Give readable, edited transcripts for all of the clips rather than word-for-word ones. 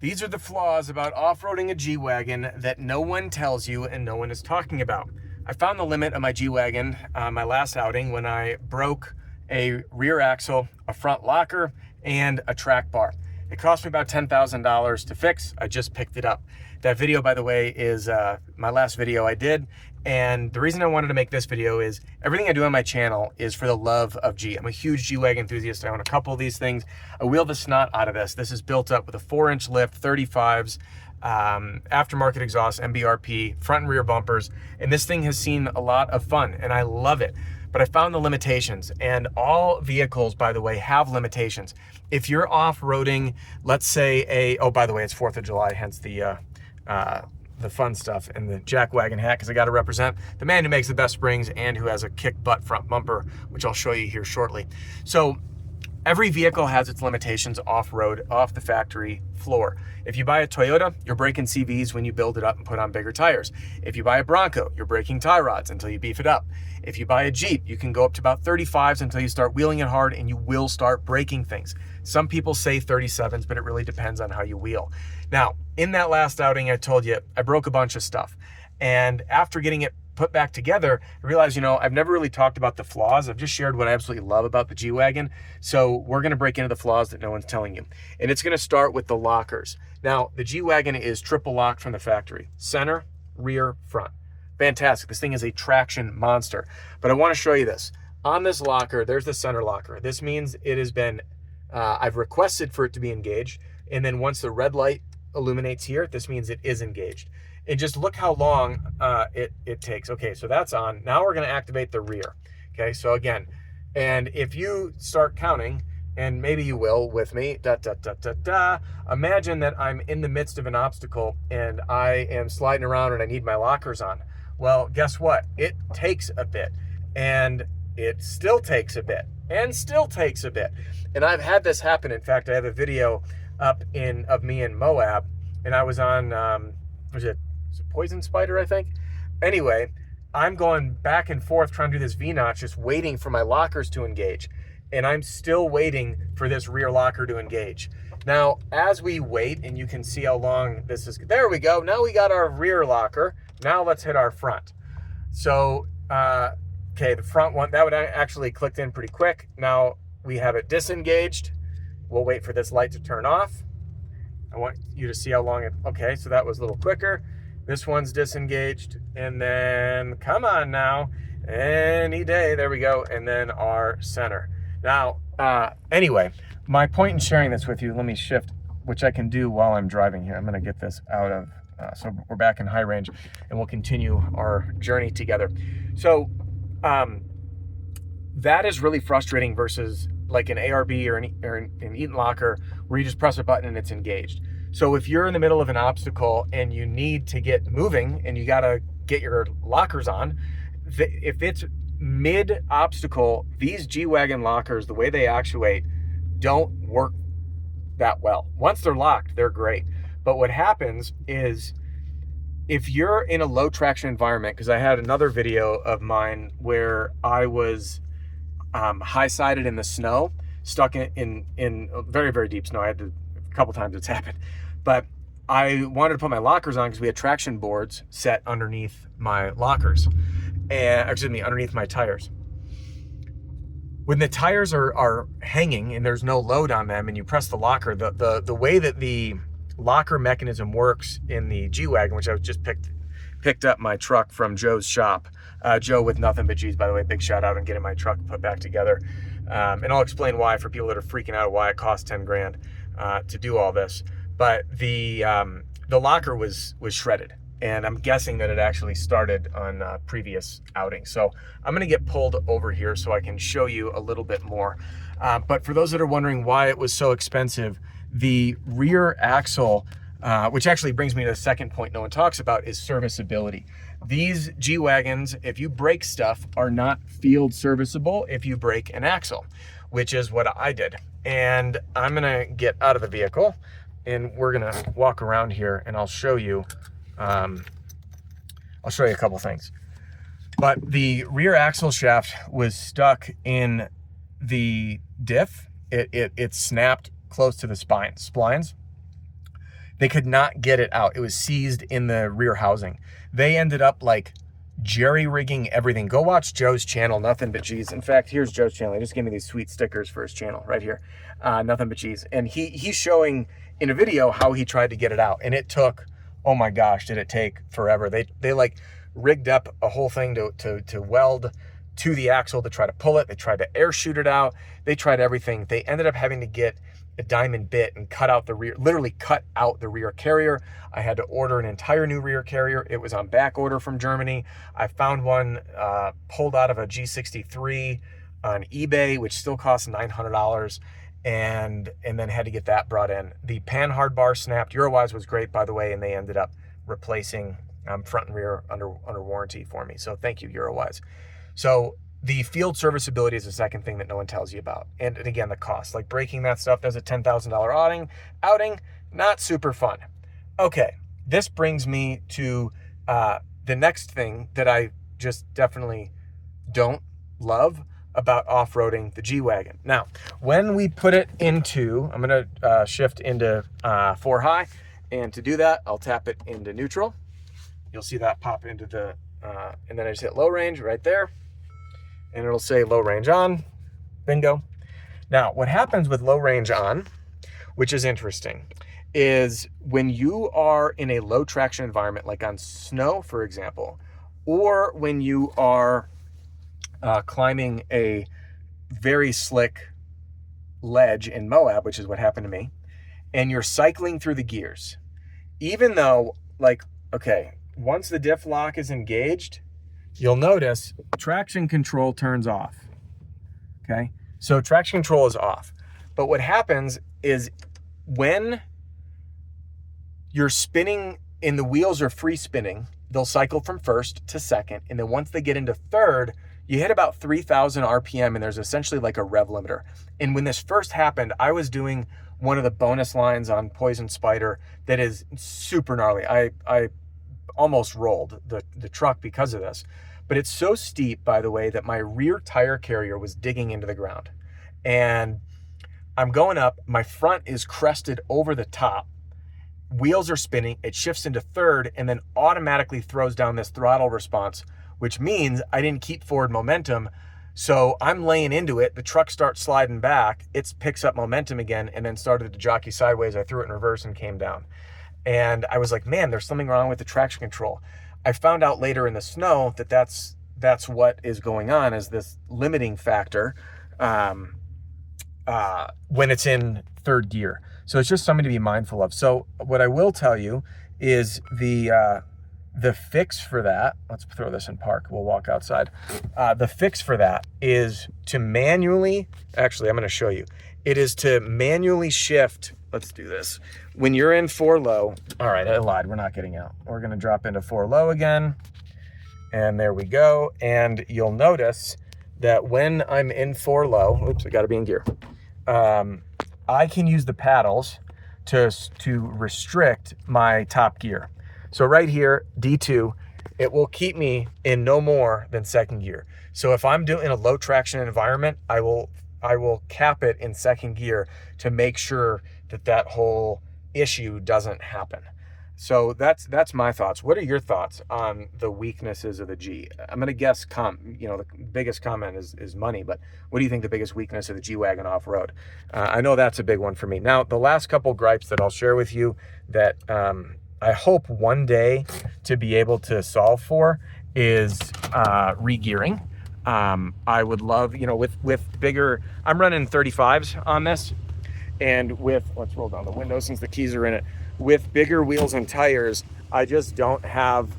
These are the flaws about off-roading a G-Wagon that no one tells you and no one is talking about. I found the limit of my G-Wagon my last outing when I broke a rear axle, a front locker, and a track bar. It cost me about $10,000 to fix. I just picked it up. That video, by the way, is my last video I did. And the reason I wanted to make this video is everything I do on my channel is for the love of G. I'm a huge G-Wagon enthusiast. I own a couple of these things. I wheel the snot out of this. This is built up with a 4-inch lift, 35s, aftermarket exhaust, MBRP, front and rear bumpers. And this thing has seen a lot of fun and I love it. But I found the limitations, and all vehicles, by the way, have limitations. If you're off-roading, let's say oh, by the way, it's 4th of July, hence the fun stuff and the jack-wagon hat, because I got to represent the man who makes the best springs and who has a kick-butt front bumper, which I'll show you here shortly. So every vehicle has its limitations off-road, off the factory floor. If you buy a Toyota, you're breaking CVs when you build it up and put on bigger tires. If you buy a Bronco, you're breaking tie rods until you beef it up. If you buy a Jeep, you can go up to about 35s until you start wheeling it hard and you will start breaking things. Some people say 37s, but it really depends on how you wheel. Now, in that last outing, I told you I broke a bunch of stuff. And after getting it put back together, I realized, I've never really talked about the flaws. I've just shared what I absolutely love about the G-Wagon. So we're going to break into the flaws that no one's telling you. And it's going to start with the lockers. Now, the G-Wagon is triple locked from the factory. Center, rear, front. Fantastic. This thing is a traction monster. But I want to show you this. On this locker, there's the center locker. This means it has been, I've requested for it to be engaged. And then once the red light illuminates here, this means it is engaged. And just look how long it takes. Okay, so that's on. Now we're going to activate the rear. Okay, so again, and if you start counting, and maybe you will with me, imagine that I'm in the midst of an obstacle and I am sliding around and I need my lockers on. Well, guess what? It takes a bit, and it still takes a bit, and still takes a bit. And I've had this happen. In fact, I have a video up of me in Moab, and I was on, was it Poison Spider, I think? Anyway, I'm going back and forth trying to do this V-notch, just waiting for my lockers to engage. And I'm still waiting for this rear locker to engage. Now, as we wait, and you can see how long this is, there we go. Now we got our rear locker. Now let's hit our front. So, okay, the front one, that would actually clicked in pretty quick. Now we have it disengaged. We'll wait for this light to turn off. I want you to see how long okay, so that was a little quicker. This one's disengaged, and then, come on now, any day, there we go, and then our center. Now, anyway, my point in sharing this with you, let me shift, which I can do while I'm driving here. I'm gonna get this out of, so we're back in high range, and we'll continue our journey together. So, that is really frustrating versus like an ARB or an Eaton locker where you just press a button and it's engaged. So if you're in the middle of an obstacle and you need to get moving and you gotta get your lockers on, if it's mid-obstacle, these G-Wagon lockers, the way they actuate, don't work that well. Once they're locked, they're great. But what happens is if you're in a low traction environment, because I had another video of mine where I was high-sided in the snow, stuck in very, very deep snow. I had to, a couple times it's happened. But I wanted to put my lockers on because we had traction boards set underneath my lockers. And, excuse me, underneath my tires. When the tires are hanging and there's no load on them and you press the locker, the way that the locker mechanism works in the G-Wagon, which I just picked up my truck from Joe's shop. Joe with nothing but G's, by the way, big shout out on getting my truck put back together. And I'll explain why for people that are freaking out why it cost 10 grand to do all this. But the locker was shredded. And I'm guessing that it actually started on previous outings. So I'm gonna get pulled over here so I can show you a little bit more. But for those that are wondering why it was so expensive, the rear axle, which actually brings me to the second point no one talks about, is serviceability. These G-Wagons, if you break stuff, are not field serviceable if you break an axle, which is what I did. And I'm gonna get out of the vehicle and we're gonna walk around here and I'll show you a couple things. But the rear axle shaft was stuck in the diff. It snapped close to the splines. They could not get it out. It was seized in the rear housing. They ended up like jerry-rigging everything. Go watch Joe's channel, Nothing But G's. In fact, here's Joe's channel. He just gave me these sweet stickers for his channel right here. Nothing But G's. And he's showing in a video how he tried to get it out. And it took, oh my gosh, did it take forever. They like rigged up a whole thing to weld to the axle to try to pull it. They tried to air shoot it out. They tried everything. They ended up having to get a diamond bit and cut out the rear, literally cut out the rear carrier. I had to order an entire new rear carrier. It was on back order from Germany. I found one pulled out of a G63 on eBay, which still costs $900, and then had to get that brought in. The pan hard bar snapped. Eurowise was great, by the way, and they ended up replacing front and rear under warranty for me. So thank you, Eurowise. So the field serviceability is the second thing that no one tells you about. And again, the cost, like breaking that stuff, there's a $10,000 outing, not super fun. Okay, this brings me to the next thing that I just definitely don't love about off-roading the G-Wagon. Now, when we put it into, I'm gonna shift into 4 high, and to do that, I'll tap it into neutral. You'll see that pop into the, and then I just hit low range right there, and it'll say low range on, bingo. Now, what happens with low range on, which is interesting, is when you are in a low traction environment, like on snow, for example, or when you are climbing a very slick ledge in Moab, which is what happened to me, and you're cycling through the gears, even though, like, okay, once the diff lock is engaged, you'll notice traction control turns off, okay? So traction control is off. But what happens is when you're spinning and the wheels are free spinning, they'll cycle from first to second. And then once they get into third, you hit about 3,000 RPM and there's essentially like a rev limiter. And when this first happened, I was doing one of the bonus lines on Poison Spider that is super gnarly. I almost rolled the truck because of this. But it's so steep, by the way, that my rear tire carrier was digging into the ground. And I'm going up, my front is crested over the top, wheels are spinning, it shifts into third, and then automatically throws down this throttle response, which means I didn't keep forward momentum. So I'm laying into it, the truck starts sliding back, it picks up momentum again, and then started to jockey sideways. I threw it in reverse and came down. And I was like, man, there's something wrong with the traction control. I found out later in the snow that that's what is going on, is this limiting factor when it's in third gear. So it's just something to be mindful of. So what I will tell you is the fix for that, let's throw this in park, we'll walk outside. The fix for that is to manually, actually I'm gonna show you, it is to manually shift. Let's do this. When you're in 4 low, all right, I lied, we're not getting out. We're gonna drop into 4 low again. And there we go. And you'll notice that when I'm in 4 low, oops, I gotta be in gear. I can use the paddles to restrict my top gear. So right here, D2, it will keep me in no more than 2nd gear. So if I'm doing a low traction environment, I will cap it in 2nd gear to make sure that whole issue doesn't happen. So that's my thoughts. What are your thoughts on the weaknesses of the G? I'm gonna guess the biggest comment is money, but what do you think the biggest weakness of the G-Wagon off-road? I know that's a big one for me. Now, the last couple gripes that I'll share with you that I hope one day to be able to solve for is re-gearing. I would love, with bigger, I'm running 35s on this, and let's roll down the window since the keys are in it. With bigger wheels and tires, I just don't have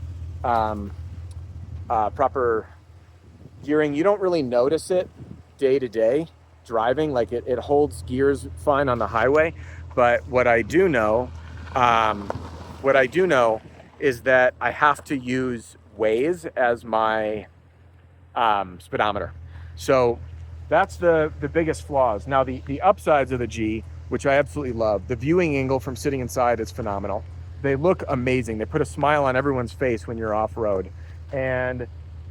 proper gearing. You don't really notice it day to day driving, like it holds gears fine on the highway. But what I do know is that I have to use Waze as my speedometer. So that's the biggest flaws. Now the upsides of the G, which I absolutely love, the viewing angle from sitting inside is phenomenal. They look amazing. They put a smile on everyone's face when you're off-road. And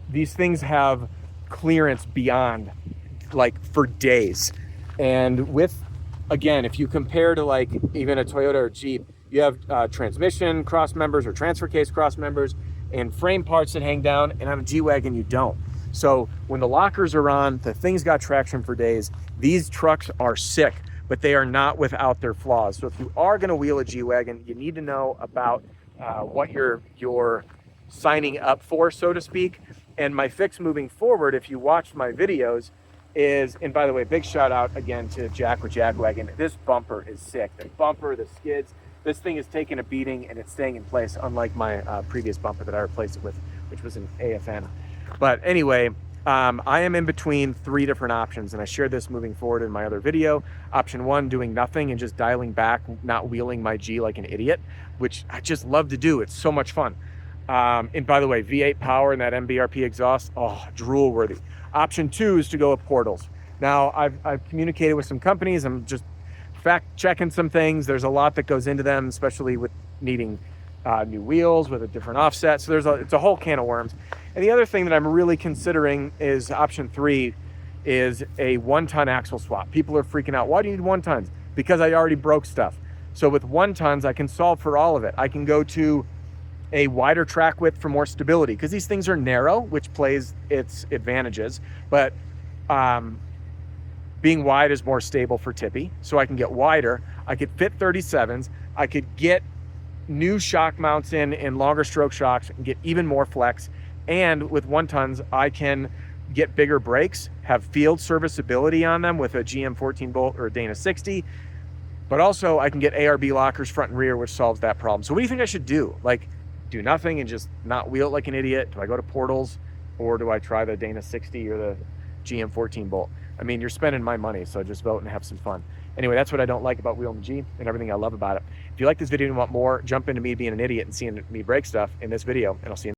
these things have clearance beyond, like, for days. And with, again, if you compare to like even a Toyota or Jeep, You have transmission cross members or transfer case cross members and frame parts that hang down, and on a G-Wagon you don't. So when the lockers are on, the thing's got traction for days. These trucks are sick, but they are not without their flaws. So if you are gonna wheel a G-Wagon, you need to know about what you're signing up for, so to speak. And my fix moving forward, if you watched my videos, is, and by the way, big shout out again to Jack with G-Wagon. This bumper is sick. The bumper, the skids, this thing is taking a beating and it's staying in place, unlike my previous bumper that I replaced it with, which was an AFN. But anyway, I am in between 3 different options, and I shared this moving forward in my other video. Option 1, doing nothing and just dialing back, not wheeling my G like an idiot, which I just love to do. It's so much fun. And by the way, V8 power and that MBRP exhaust, oh, drool worthy. Option 2 is to go with portals. Now, I've communicated with some companies. I'm just fact checking some things. There's a lot that goes into them, especially with needing new wheels with a different offset. So it's a whole can of worms. And the other thing that I'm really considering is option 3 is a 1-ton axle swap. People are freaking out. Why do you need 1 tons? Because I already broke stuff. So with 1 tons, I can solve for all of it. I can go to a wider track width for more stability, because these things are narrow, which plays its advantages, but being wide is more stable for tippy. So I can get wider. I could fit 37s. I could get new shock mounts in longer stroke shocks and get even more flex. And with 1 tons, I can get bigger brakes, have field serviceability on them with a GM 14 bolt or a Dana 60, but also I can get ARB lockers front and rear, which solves that problem. So what do you think I should do? Like, do nothing and just not wheel it like an idiot? Do I go to portals, or do I try the Dana 60 or the GM 14 bolt? I mean, you're spending my money, so just vote and have some fun. Anyway, that's what I don't like about wheeling the G and everything I love about it. If you like this video and want more, jump into me being an idiot and seeing me break stuff in this video, and I'll see you